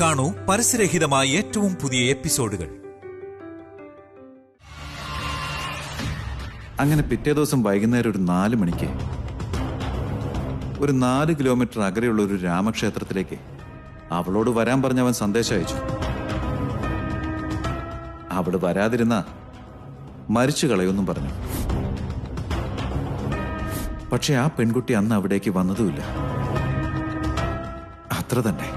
കാണൂ പരസ്യരഹിതമായ ഏറ്റവും പുതിയ എപ്പിസോഡുകൾ. അങ്ങനെ പിറ്റേ ദിവസം വൈകുന്നേരം ഒരു 4 മണിക്ക് ഒരു 4 കിലോമീറ്റർ അകലെയുള്ള ഒരു രാമക്ഷേത്രത്തിലേക്ക് അവളോട് വരാൻ പറഞ്ഞവൻ സന്ദേശം അയച്ചു. അവള് വരാതിരുന്ന മരിച്ചു കളയൊന്നും പറഞ്ഞു. പക്ഷെ ആ പെൺകുട്ടി അന്ന് അവിടേക്ക് വന്നതുമില്ല. അത്ര തന്നെ.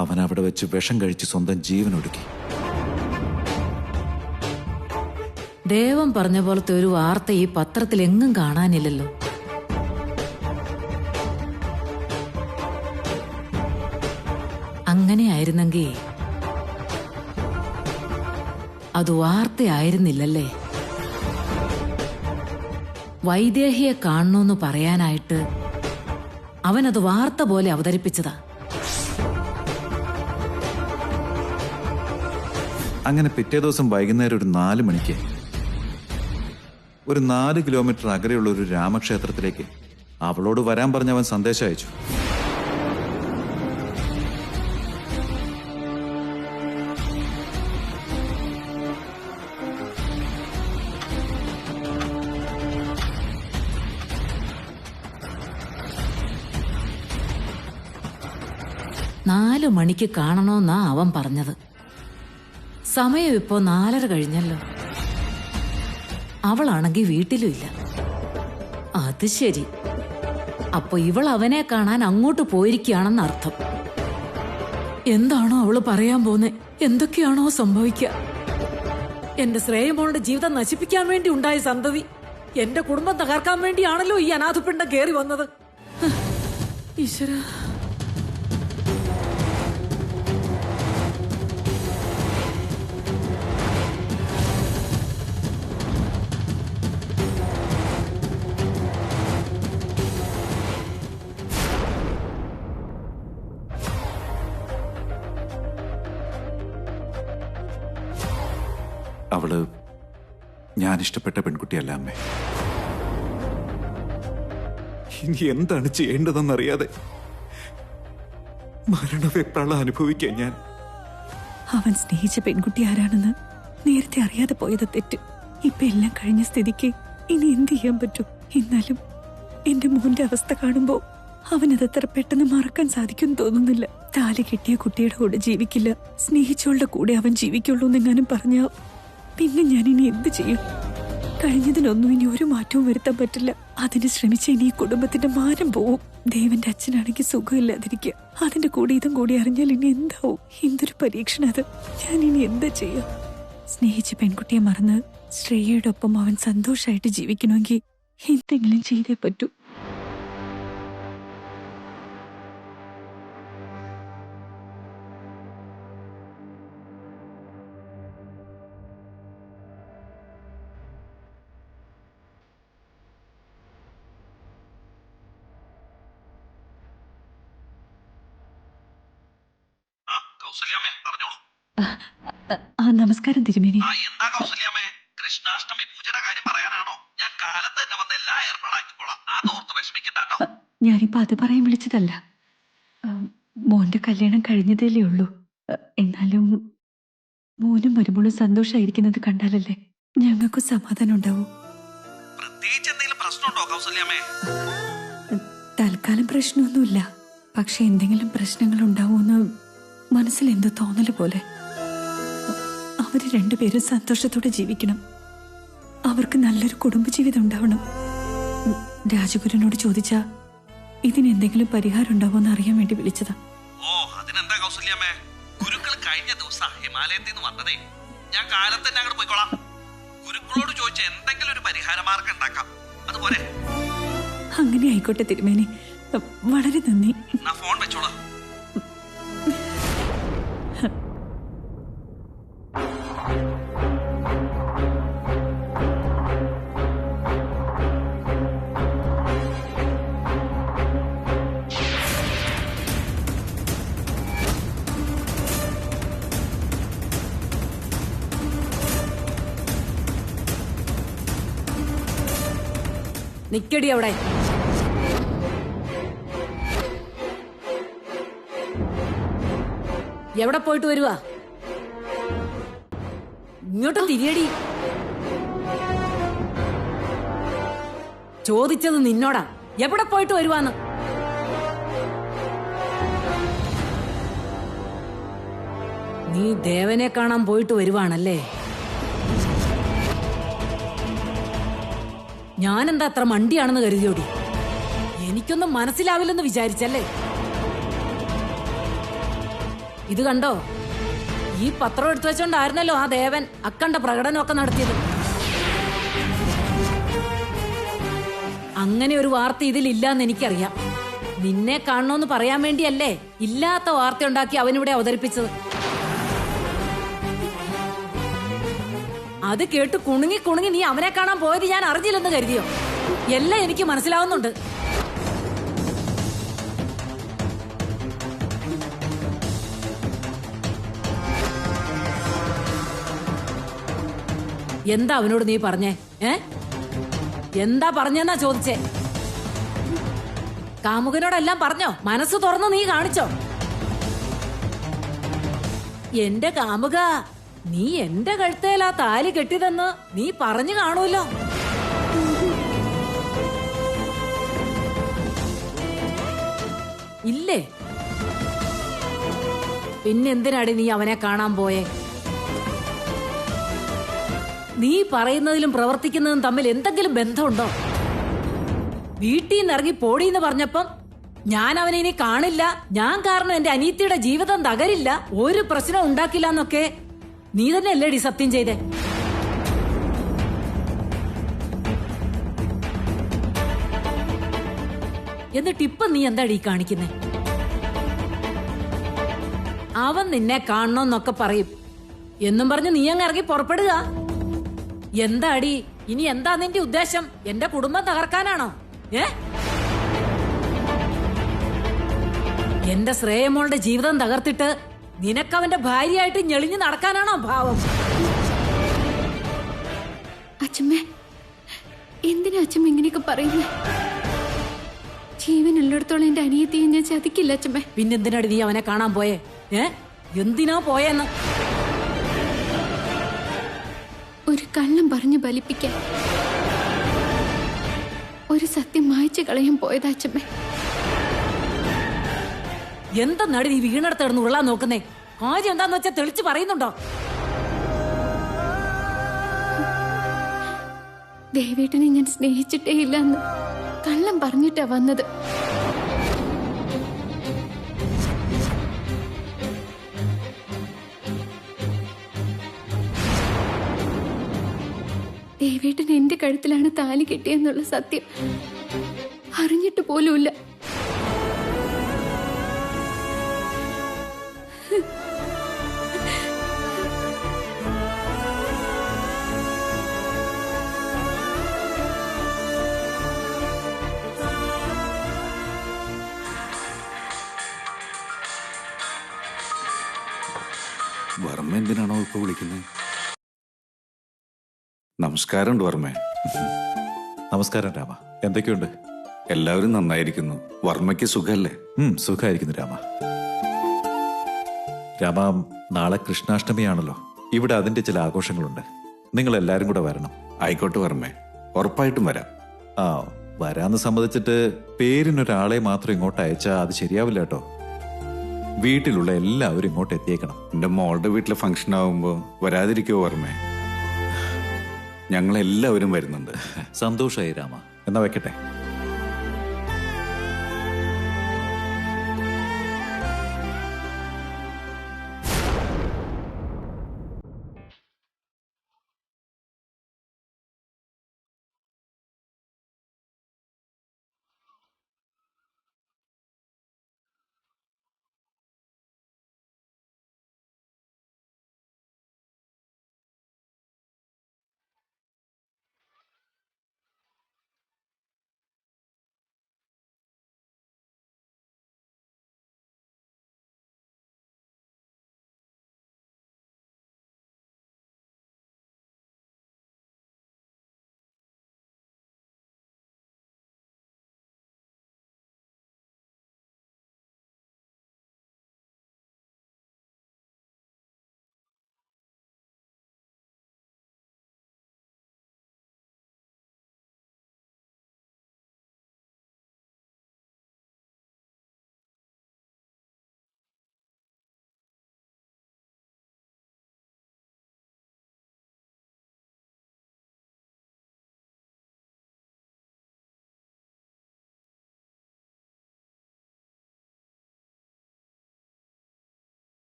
അവൻ അവിടെ വെച്ച് വിഷം കഴിച്ച് സ്വന്തം ജീവൻ ഒടുക്കി. ദേവൻ പറഞ്ഞ പോലത്തെ ഒരു വാർത്ത ഈ പത്രത്തിൽ എങ്ങും കാണാനില്ലല്ലോ. അങ്ങനെയായിരുന്നെങ്കിൽ അത് വാർത്തയായിരുന്നില്ലല്ലേ. വൈദേഹിയെ കാണണമെന്ന് പറയാനായിട്ട് അവനത് വാർത്ത പോലെ അവതരിപ്പിച്ചതാ. അങ്ങനെ പിറ്റേ ദിവസം വൈകുന്നേരം ഒരു 4 മണിക്ക് ഒരു 4 കിലോമീറ്റർ അകലെയുള്ള ഒരു രാമക്ഷേത്രത്തിലേക്ക് അവളോട് വരാൻ പറഞ്ഞവൻ സന്ദേശം അയച്ചു. നാലു മണിക്ക് കാണണമെന്നാ അവൻ പറഞ്ഞത്. സമയം ഇപ്പോ 4:30 കഴിഞ്ഞല്ലോ. അവളാണെങ്കി വീട്ടിലും ഇല്ല. അത് ശരി. അപ്പൊ ഇവൾ അവനെ കാണാൻ അങ്ങോട്ട് പോയിരിക്കുകയാണെന്ന് അർത്ഥം. എന്താണോ അവള് പറയാൻ പോന്നെ? എന്തൊക്കെയാണോ സംഭവിക്കുക? എന്റെ ശ്രേയമോളുടെ ജീവിതം നശിപ്പിക്കാൻ വേണ്ടി ഉണ്ടായ സന്തതി എന്റെ കുടുംബം തകർക്കാൻ വേണ്ടിയാണല്ലോ ഈ അനാഥപിണ്ടം കേറി വന്നത്. ഈശ്വരാ. അവള് ഞാൻ ഇഷ്ടപ്പെട്ട പെൺകുട്ടിയല്ല അമ്മേ. ഇനി എന്താണ് ചെയ്യേണ്ടതെന്നറിയാതെ മരണവെപ്രാളം അനുഭവിക്കാൻ ഞാൻ. അവൻ സ്നേഹിച്ച പെൺകുട്ടി ആരാണെന്ന് നേരത്തെ അറിയാതെ പോയത് തെറ്റ്. ഇപ്പൊ എല്ലാം കഴിഞ്ഞ സ്ഥിതിക്ക് ഇനി എന്ത് ചെയ്യാൻ പറ്റും? എന്നാലും എന്റെ മോന്റെ അവസ്ഥ കാണുമ്പോ അവനതത്ര പെട്ടെന്ന് മറക്കാൻ സാധിക്കും തോന്നുന്നില്ല. താലി കെട്ടിയ കുട്ടിയുടെ കൂടെ ജീവിക്കില്ല, സ്നേഹിച്ചോളുടെ കൂടെ അവൻ ജീവിക്കുള്ളൂ എന്നെങ്ങാനും പറഞ്ഞാ പിന്നെ ഞാൻ ഇനി എന്ത് ചെയ്യും? കഴിഞ്ഞതിനൊന്നും ഇനി ഒരു മാറ്റവും വരുത്താൻ പറ്റില്ല. അതിന് ശ്രമിച്ച ഇനി ഈ കുടുംബത്തിന്റെ മാനം പോവും. ദേവന്റെ അച്ഛനാണെങ്കിൽ സുഖമില്ലാതിരിക്കുക. അതിന്റെ കൂടെ ഇതും കൂടി അറിഞ്ഞാൽ ഇനി എന്താവും? എന്തൊരു പരീക്ഷണം അത്! ഞാൻ ഇനി എന്താ ചെയ്യാം? സ്നേഹിച്ച പെൺകുട്ടിയെ മറന്ന് ശ്രേയയുടെ ഒപ്പം അവൻ സന്തോഷമായിട്ട് ജീവിക്കണമെങ്കിൽ എന്തെങ്കിലും ചെയ്തേ പറ്റൂ. നമസ്കാരം തിരുമേനി. കൃഷ്ണാഷ്ടമി പൂജയുടെ കാര്യം പറയാനാണോ? ഞാൻ കാലത്ത് തന്നെ വന്ന് എല്ലാ ഏർപ്പാടാക്കിക്കോളാം. അതോർത്ത് വിഷമിക്കട്ടോ. ഞാനിപ്പോ അത് പറയാൻ വിളിച്ചതല്ല. മോന്റെ കല്യാണം കഴിഞ്ഞതല്ലേ ഉള്ളൂ. എന്നാലും മോനും വരുമ്പോഴും സന്തോഷായിരിക്കുന്നത് കണ്ടാലല്ലേ ഞങ്ങൾക്ക് സമാധാനം ഉണ്ടാവൂ. പ്രത്യേകിച്ച് എന്തെങ്കിലും പ്രശ്നമുണ്ടോ കൗസല്യാമ്മേ? തൽക്കാലം പ്രശ്നമൊന്നുമില്ല. പക്ഷെ എന്തെങ്കിലും പ്രശ്നങ്ങൾ ഉണ്ടാവുമെന്ന് മനസ്സിൽ എന്തോ തോന്നല് പോലെ. അവര് രണ്ടുപേരും സന്തോഷത്തോടെ ജീവിക്കണം. അവർക്ക് നല്ലൊരു കുടുംബജീവിതം ഉണ്ടാവണം. രാജഗുരുവിനോട് ചോദിച്ചാ ഇതിനെന്തെങ്കിലും പരിഹാരം ഉണ്ടാവുമെന്ന് അറിയാൻ വേണ്ടി വിളിച്ചതാ. ഓ, അതിനെന്താ കൗസല്യാമ്മേ? ഗുരുക്കൾ കഴിഞ്ഞ ദിവസം ഹിമാലയത്തിൽ നിന്ന് വന്നതേ. ഞാൻ കാലത്ത് തന്നെ അങ്ങോട്ട് പോയിക്കോളാം. ഗുരുക്കളോട് ചോദിച്ച എന്തെങ്കിലും ഒരു പരിഹാര മാർഗം ഉണ്ടാക്കാം. അതുപോലെ അങ്ങനെ ആയിക്കോട്ടെ തിരുമേനി. വളരെ നന്ദി. ഫോൺ വെച്ചോളാം. നിക്കടി അവിടെ. എവിടെ പോയിട്ട് വരുവാ? ഇങ്ങോട്ട് തിരിയടി. ചോദിച്ചത് നിന്നോടാ, എവിടെ പോയിട്ട് വരുവാന്ന്. നീ ദേവനെ കാണാൻ പോയിട്ട് വരുവാണല്ലേ? ഞാനെന്താ അത്ര മണ്ടിയാണെന്ന് കരുതിയോടി? എനിക്കൊന്നും മനസ്സിലാവില്ലെന്ന് വിചാരിച്ചല്ലേ? ഇത് കണ്ടോ? ഈ പത്രം എടുത്തു വെച്ചോണ്ടായിരുന്നല്ലോ ആ ദേവൻ അക്കണ്ട പ്രകടനമൊക്കെ നടത്തിയത്. അങ്ങനെ ഒരു വാർത്ത ഇതിലില്ലാന്ന് എനിക്കറിയാം. നിന്നെ കാണണോന്ന് പറയാൻ വേണ്ടിയല്ലേ ഇല്ലാത്ത വാർത്ത ഉണ്ടാക്കി അവനിവിടെ അവതരിപ്പിച്ചത്. അത് കേട്ട് കുണുങ്ങി കുണുങ്ങി നീ അവനെ കാണാൻ പോയത് ഞാൻ അറിഞ്ഞില്ലെന്ന് കരുതിയോ? എല്ലാം എനിക്ക് മനസ്സിലാവുന്നുണ്ട്. എന്താ അവനോട് നീ പറഞ്ഞേ? എന്താ പറഞ്ഞെന്നാ ചോദിച്ചേ? കാമുകനോടെല്ലാം പറഞ്ഞോ? മനസ്സ് തുറന്ന് നീ കാണിച്ചോ? എന്റെ കാമുക, നീ എന്റെ കഴുത്തേൽ ആ താലി കെട്ടിയതെന്ന് നീ പറഞ്ഞു കാണൂല്ലോ. ഇല്ലേ? പിന്നെന്തിനാടി നീ അവനെ കാണാൻ പോയേ? നീ പറയുന്നതിലും പ്രവർത്തിക്കുന്നതും തമ്മിൽ എന്തെങ്കിലും ബന്ധമുണ്ടോ? വീട്ടിൽ നിന്ന് ഇറങ്ങി പോടീന്ന് പറഞ്ഞപ്പം ഞാൻ അവനെ ഇനി കാണില്ല, ഞാൻ കാരണം എന്റെ അനീത്തിയുടെ ജീവിതം തകരില്ല, ഒരു പ്രശ്നം ഉണ്ടാക്കില്ല എന്നൊക്കെ നീ തന്നെ അല്ലേടി സത്യം ചെയ്തേ? എന്നിട്ട് ഇപ്പൊ നീ എന്താടി കാണിക്കുന്നേ? അവൻ നിന്നെ കാണണമെന്നൊക്കെ പറയും എന്നും പറഞ്ഞ് നീ അങ്ങ് ഇറങ്ങി പുറപ്പെടുക. എന്താടി ഇനി? എന്താ നിന്റെ ഉദ്ദേശം? എന്റെ കുടുംബം തകർക്കാനാണോ? എന്റെ ശ്രേയമോളുടെ ജീവിതം തകർത്തിട്ട് നിനക്കവന്റെ ഭാര്യയായിട്ട് ഞെളിഞ്ഞു നടക്കാനാണോ ഭാവം? അച്ഛമ്മേ, എന്തിനാ അച്ഛമ്മ ഇങ്ങനെയൊക്കെ പറയുന്നേ? ജീവൻ ഉള്ളിടത്തോളം എന്റെ അനിയത്തിയെ ഞാൻ ചതിക്കില്ല അച്ഛമ്മേ. പിന്നെന്തിനാടി നീ അവനെ കാണാൻ പോയേ? എന്തിനാ പോയെന്ന്? ഒരു കള്ളം പറഞ്ഞു ബലിപ്പിക്കാൻ, ഒരു സത്യം മായ്ച്ചു കളയാൻ പോയതാ അച്ഛമ്മേ. എന്തെന്നാടി നീ വീണെടുത്ത് കിടന്ന് ഉരുളാൻ നോക്കുന്നേ? കാര്യം എന്താന്ന് വെച്ചാൽ തെളിച്ച് പറയുന്നുണ്ടോ? ദേവേട്ടനെ ഞാൻ സ്നേഹിച്ചിട്ടേ ഇല്ലെന്ന് കള്ളം പറഞ്ഞിട്ടാ വന്നത്. ദേവേട്ടൻ എന്റെ കഴുത്തിലാണ് താലി കെട്ടിയെന്നുള്ള സത്യം അറിഞ്ഞിട്ട് പോലുമില്ല. വർമ്മ എന്തിനാണോ ഇപ്പൊ വിളിക്കുന്നത്? നമസ്കാരമുണ്ട് വർമ്മേ. നമസ്കാരം രാമ. എന്തൊക്കെയുണ്ട്? എല്ലാവരും നന്നായിരിക്കുന്നു. വർമ്മയ്ക്ക് സുഖല്ലേ? സുഖമായിരിക്കുന്നു രാമ. രാമ, നാളെ കൃഷ്ണാഷ്ടമിയാണല്ലോ. ഇവിടെ അതിന്റെ ചില ആഘോഷങ്ങളുണ്ട്. നിങ്ങൾ എല്ലാരും കൂടെ വരണം. ആയിക്കോട്ടെ വർമ്മേ, ഉറപ്പായിട്ടും വരാം. ആ, വരാന്ന് സമ്മതിച്ചിട്ട് പേരിനൊരാളെ മാത്രം ഇങ്ങോട്ട് അയച്ചാൽ അത് ശരിയാവില്ല കേട്ടോ. വീട്ടിലുള്ള എല്ലാവരും ഇങ്ങോട്ട് എത്തിയേക്കണം. എന്റെ മോളുടെ വീട്ടിലെ ഫംഗ്ഷൻ ആവുമ്പോ വരാതിരിക്കോ വർമ്മേ? ഞങ്ങളെല്ലാവരും വരുന്നുണ്ട്. സന്തോഷമായി രാമ. എന്നാ വെക്കട്ടെ.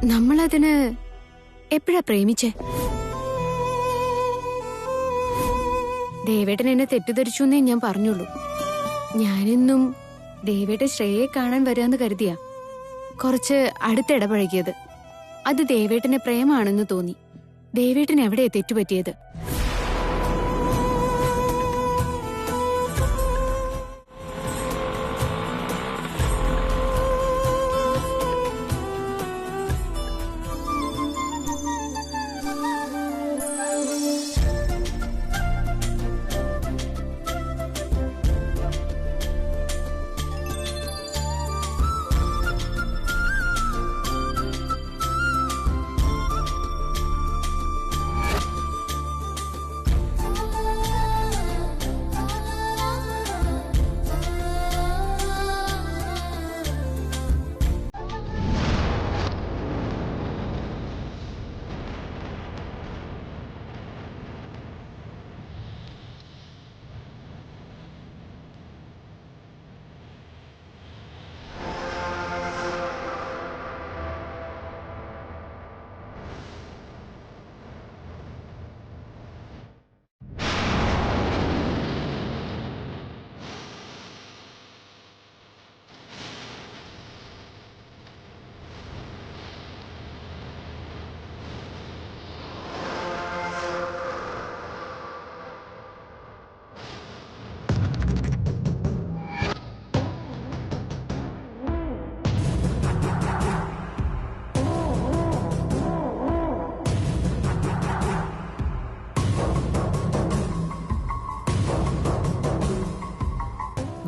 നമ്മളതിന് എപ്പോഴാ പ്രേമിച്ചേ? ദേവേട്ടൻ എന്നെ തെറ്റിദ്ധരിച്ചു എന്നേ ഞാൻ പറഞ്ഞുള്ളൂ. ഞാനെന്നും ദേവേട്ടൻ ശ്രേയെ കാണാൻ വരാന്ന് കരുതിയാ കുറച്ച് അടുത്തിടപഴകിയത്. അത് ദേവേട്ടനെ പ്രേമാണെന്ന് തോന്നി. ദേവേട്ടൻ എവിടെയാ തെറ്റുപറ്റിയത്?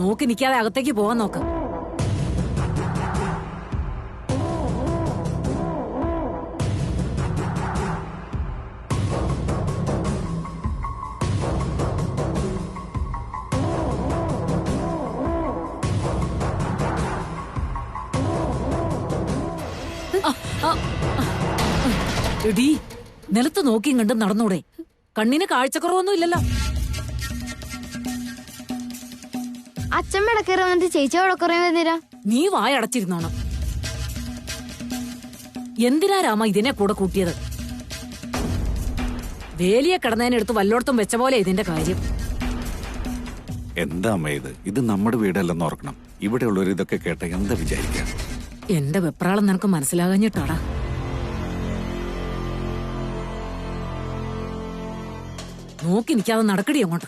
നോക്കി നിൽക്കാതെ അകത്തേക്ക് പോവാൻ നോക്ക്. എടീ, നിലത്ത് നോക്കിയും കണ്ട് നടന്നൂടെ? കണ്ണിന് കാഴ്ചക്കുറവൊന്നും ഇല്ലല്ലോ. അച്ഛൻ ഇടക്കേറി വന്നിട്ട് ചേച്ചി അവിടെ കുറേ വന്നിരാ. നീ വായടച്ചിരുന്നോണം. എന്തിനാ രാമ ഇതിനെ കൂടെ കൂട്ടിയത്? വേലിയെ കിടന്നതിനെടുത്ത് വല്ലോടത്തും വെച്ച പോലെ ഇതിന്റെ കാര്യം. എന്താ അമ്മ ഇത് നമ്മുടെ വീടല്ലെന്ന് ഓർക്കണം. ഇവിടെയുള്ളവർ ഇതൊക്കെ കേട്ട എന്താ വിചാരിക്കുക? എന്റെ വെപ്രാളം നിനക്ക് മനസ്സിലാകാഞ്ഞിട്ടാടാ. നോക്കി നിൽക്കാതെ നടക്കടി അങ്ങോട്ട്.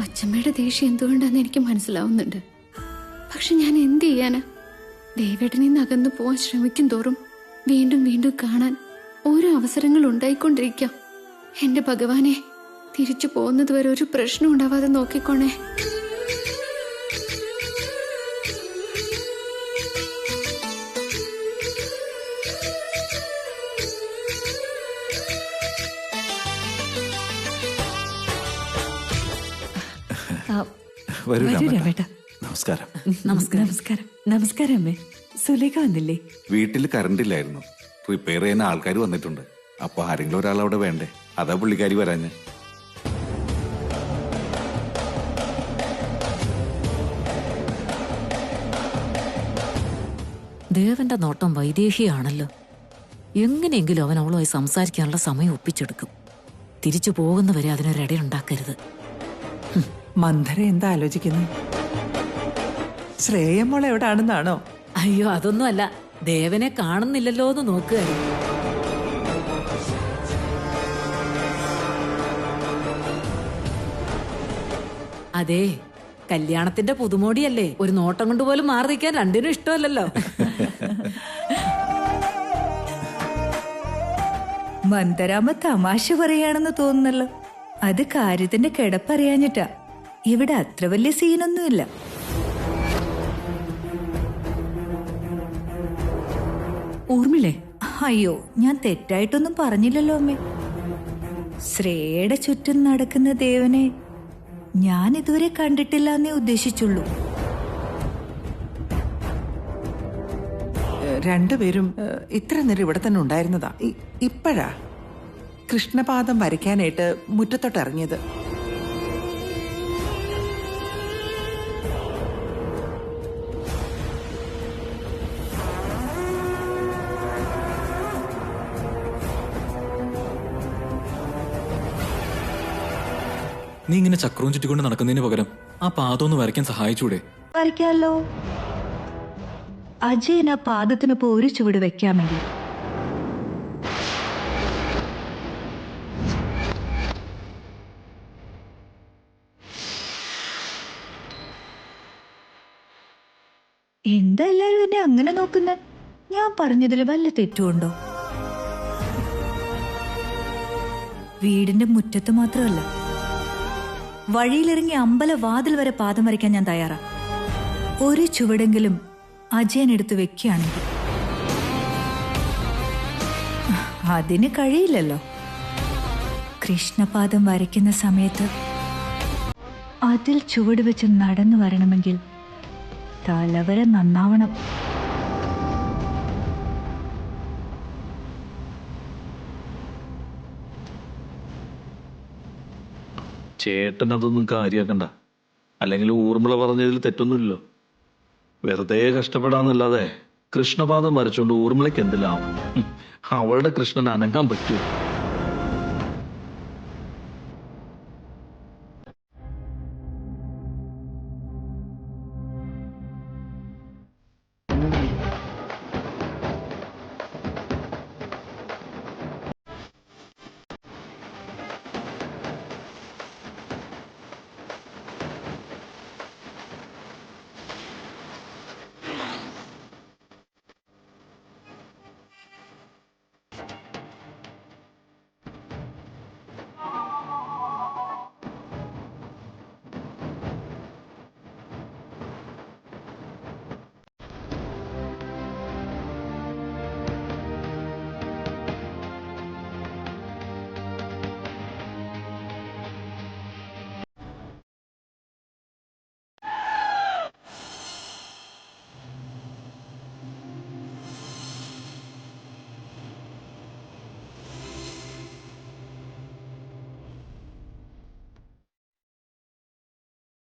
അച്ഛമ്മയുടെ ദേഷ്യം എന്തുകൊണ്ടാന്ന് എനിക്ക് മനസ്സിലാവുന്നുണ്ട്. പക്ഷെ ഞാൻ എന്ത് ചെയ്യാനാ? ദേവേട്ടനിൽ നിന്ന് അകന്നു പോവാൻ ശ്രമിക്കും തോറും വീണ്ടും വീണ്ടും കാണാൻ ഓരോ അവസരങ്ങൾ ഉണ്ടായിക്കൊണ്ടിരിക്കാം. എന്റെ ഭഗവാനെ, തിരിച്ചു പോകുന്നത് വരെ ഒരു പ്രശ്നം ഉണ്ടാവാതെ നോക്കിക്കോണേ. വരൂ വരൂ രാമേട്ടാ. രാമേട്ടാ. നമസ്കാരം. നമസ്കാരം. നമസ്കാരം. നമസ്കാരം അമ്മേ. സുലേഖ വന്നില്ലേ? വീട്ടിൽ കറണ്ട് ഇല്ലായിരുന്നു. റിപ്പയർ ചെയ്യുന്ന ആൾക്കാർ വന്നിട്ടുണ്ട്. അപ്പൊ ആരെങ്കിലും ഒരാൾ അവിടെ വേണ്ടേ? അതാ പുള്ളിക്കാരി വരാഞ്ഞ്. ദേവന്റെ നോട്ടം വൈദേഹിയാണല്ലോ. എങ്ങനെയെങ്കിലും അവൻ അവളുമായി സംസാരിക്കാനുള്ള സമയം ഒപ്പിച്ചെടുക്കും. തിരിച്ചു പോകുന്നവരെ അതിനൊരിടയുണ്ടാക്കരുത്. മന്ധര എന്താ ആലോചിക്കുന്നു? ശ്രേയമോൾ എവിടാണെന്നാണോ? അയ്യോ, അതൊന്നുമല്ല. ദേവനെ കാണുന്നില്ലല്ലോ എന്ന് നോക്കുകയായിരുന്നു. അതെ, കല്യാണത്തിന്റെ പുതുമോടിയല്ലേ. ഒരു നോട്ടം കൊണ്ട് പോലും മാറി നിൽക്കാൻ രണ്ടിനും ഇഷ്ടമല്ലല്ലോ. മന്ദരാമ തമാശ പറയാണെന്ന് തോന്നുന്നല്ലോ. അത് കാര്യത്തിന്റെ കിടപ്പറിയാഞ്ഞിട്ടാ. ഇവിടെ അത്ര വലിയ സീനൊന്നുമില്ല. ഊർമിളേ, അയ്യോ, ഞാൻ തെറ്റായിട്ടൊന്നും പറഞ്ഞില്ലല്ലോ അമ്മേ. ശ്രേയയുടെ ചുറ്റും നടക്കുന്ന ദേവനെ ഞാൻ ഇതുവരെ കണ്ടിട്ടില്ല എന്നേ ഉദ്ദേശിച്ചുള്ളൂ. രണ്ടുപേരും ഇത്ര നേരം ഇവിടെ തന്നെ ഉണ്ടായിരുന്നതാ. ഇപ്പോഴാ കൃഷ്ണപാദം വരയ്ക്കാനായിട്ട് മുറ്റത്തോട്ട് ഇറങ്ങിയത്. നീ ഇങ്ങനെ ചക്രവും ചുറ്റിക്കൊണ്ട് നടക്കുന്നതിന് പകരം ആ പാദം ഒന്ന് വരയ്ക്കാൻ സഹായിച്ചൂടെ? വരയ്ക്കാമല്ലോ. അജയൻ ആ പാദത്തിനൊപ്പം ഒരു ചുവട് വെക്കാമെങ്കിൽ. എന്താ എല്ലാരും എന്നെ അങ്ങനെ നോക്കുന്നത്? ഞാൻ പറഞ്ഞതിൽ വല്ല തെറ്റുണ്ടോ? വീടിന്റെ മുറ്റത്ത് മാത്രമല്ല, വഴിയിലിറങ്ങി അമ്പലവാതിൽ വരെ പാദം വരയ്ക്കാൻ ഞാൻ തയ്യാറാ. ഒരു ചുവടെങ്കിലും അജയൻ എടുത്ത് വെക്കുകയാണെങ്കിൽ. അതിന് കഴിയില്ലല്ലോ. കൃഷ്ണപാദം വരയ്ക്കുന്ന സമയത്ത് അതിൽ ചുവട് വെച്ച് നടന്നു വരണമെങ്കിൽ തലവര നന്നാവണം. ചേട്ടൻ അതൊന്നും കാര്യാക്കണ്ട. അല്ലെങ്കിൽ ഊർമിള പറഞ്ഞതിൽ തെറ്റൊന്നുമില്ലല്ലോ. വെറുതെ കഷ്ടപ്പെടാന്നല്ലാതെ കൃഷ്ണപാദം വരച്ചോണ്ട് ഊർമിളയ്ക്ക് എന്തെല്ലാം? അവളുടെ കൃഷ്ണൻ അനങ്ങാൻ പറ്റൂ?